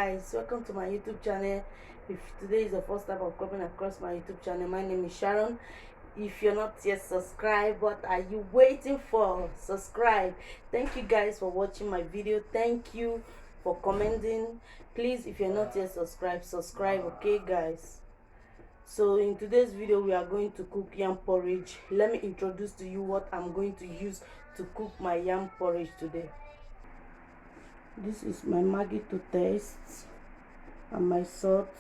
guys, welcome to my YouTube channel. If today is the first time of coming across my YouTube channel, my name is Sharon. If you're not yet subscribed, what are you waiting for? Subscribe. Thank you guys for watching my video. Thank you for commenting. Please, if you're not yet subscribed, subscribe, okay guys? So in today's video we are going to cook yam porridge. Let me introduce to you what I'm going to use to cook my yam porridge today. This is my Maggi to taste and my salt.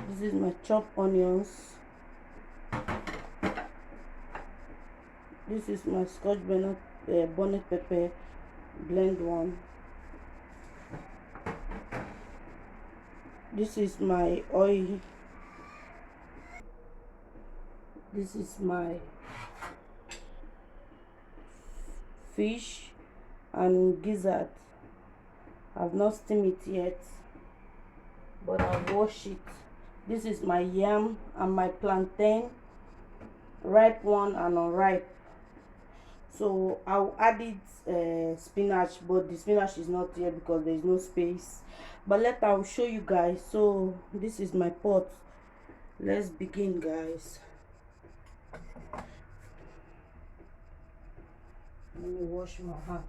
This is my chopped onions. This is my scotch bonnet pepper blend one. This is my oil. This is my fish and gizzard. I've not steamed it yet, but I've washed it. This is my yam and my plantain, ripe one and unripe. So I'll add it spinach, but the spinach is not here because there is no space. But later I'll show you guys. So this is my pot. Let's begin, guys. Let me wash my hand.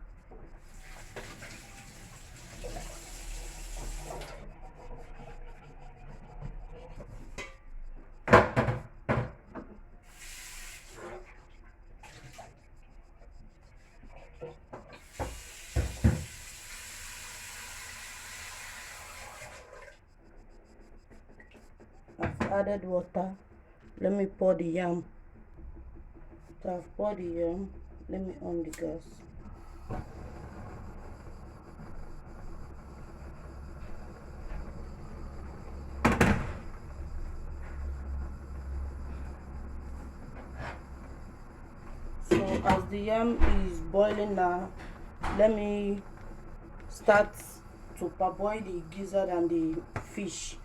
I've added water. Let me pour the yam. So I've poured the yam. Let me on the gas. So as the yam is boiling now, let me start to parboil the gizzard and the fish.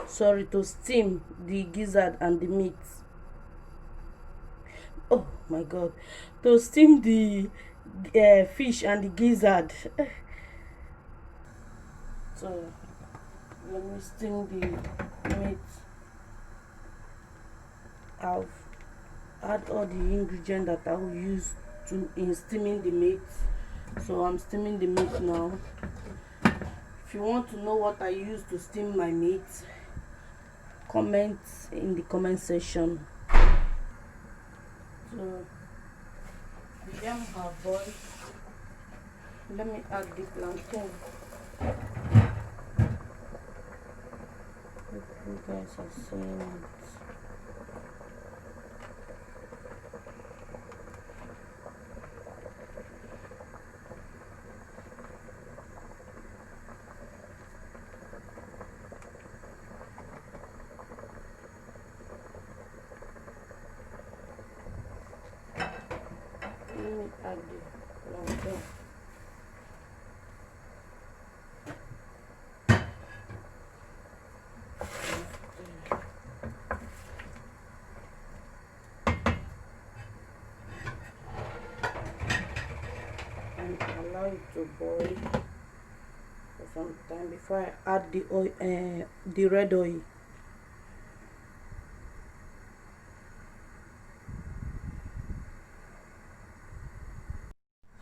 Sorry, to steam the gizzard and the meat. Oh my god, to steam the fish and the gizzard. So let me steam the meat. I've add all the ingredients that I will use in steaming the meat. So I'm steaming the meat now. If you want to know what I use to steam my meat, comment in the comment section. So the yam have boiled. Let me add the plantain. Hope you guys are seeing it. Let me add the plantain. And allow it to boil for some time before I add the oil, the red oil.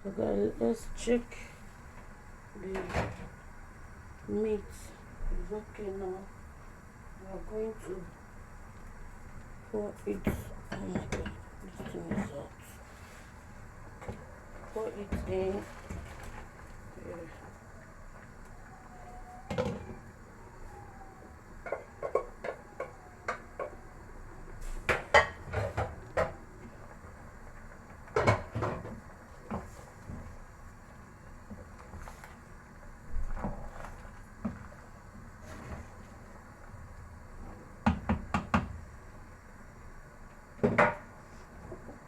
So guys, let's check the meat is okay now. We are going to pour it. Oh my god, this thing is hot. Pour it in. Yeah.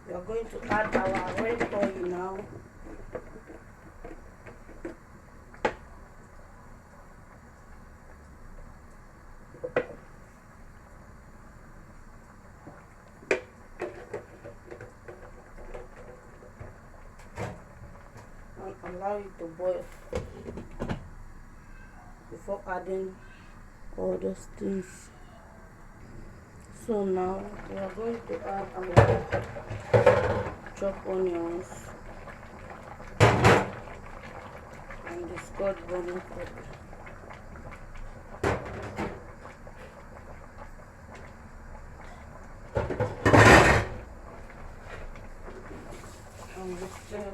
We are going to add our red oil now. allow it to boil before adding all those things. So now we are going to add our chopped onions and the scotch bonnet pepper. And the stir.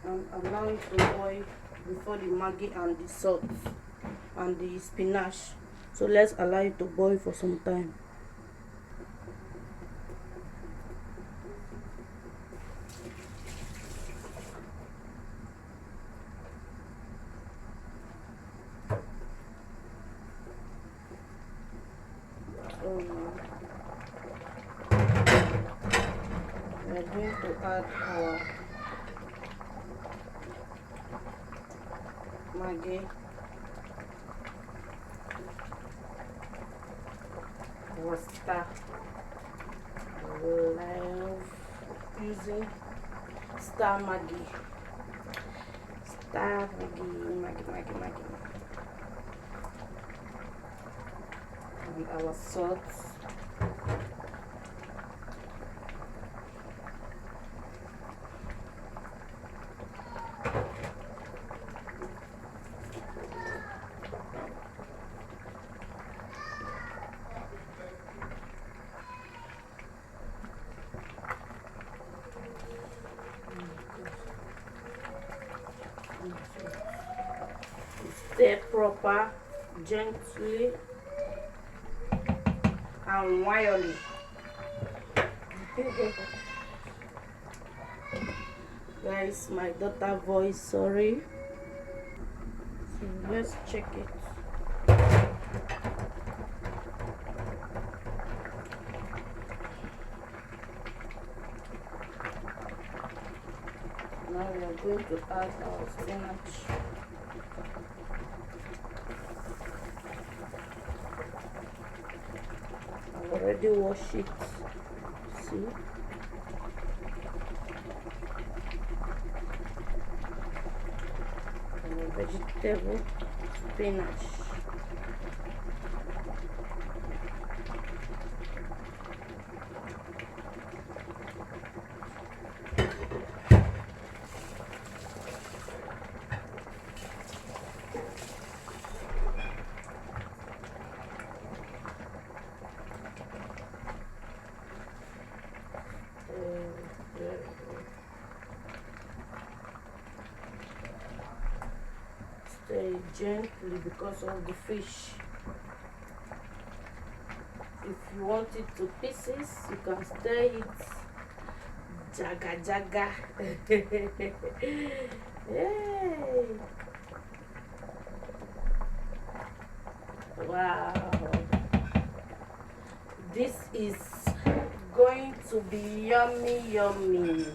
And allow it to boil before the Maggi and the salt and the spinach. So let's allow it to boil for some time. So now we are going to add our Maggi, our star. I love using star Maggi. Star Maggi. And our salt. Stir proper, gently and wildly. Guys, my daughter voice, sorry. So let's check it. Now we are going to add our spinach. I've already washed it. See? And a vegetable spinach. Stir gently because of the fish. If you want it to pieces, you can stir it jaga. Yay! Wow! This is going to be yummy.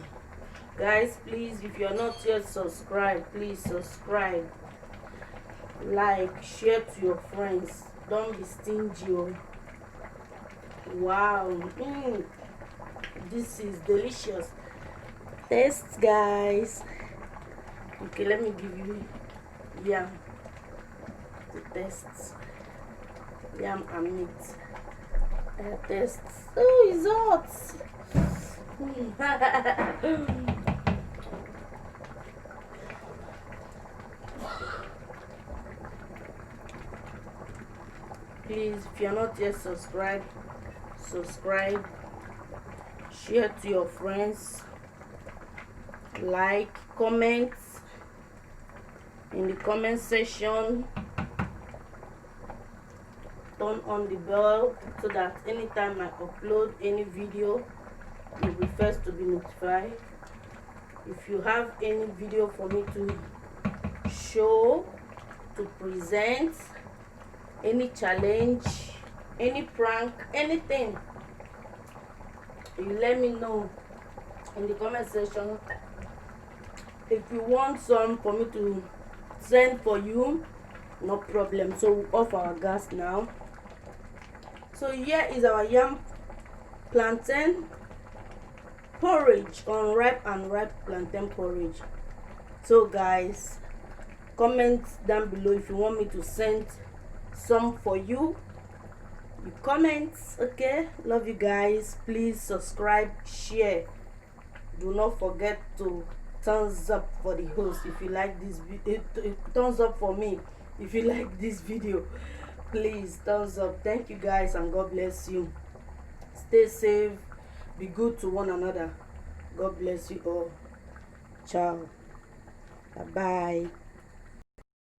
Guys, please, if you're not yet subscribed, please subscribe, like, share to your friends. Don't be stingy. Wow, this is delicious. Taste, guys. Okay, let me give you yam to taste. Yam and meat. Taste. Oh, it's hot. Please, if you're not yet subscribed, subscribe, share to your friends, like, comment in the comment section, turn on the bell so that anytime I upload any video, you'll be first to be notified. If you have any video for me to show, to present, any challenge, any prank, anything, you let me know in the comment section. If you want some for me to send for you, no problem. So we off our gas now. So here is our yam plantain porridge, unripe and ripe plantain porridge. So guys, comment down below if you want me to send some for you. You comment. Okay, love you guys. Please subscribe, share. Do not forget to thumbs up for the host if you like this video. Thumbs up for me if you like this video. Please thumbs up. Thank you guys, and God bless you. Stay safe, be good to one another. God bless you all. Ciao. Bye bye.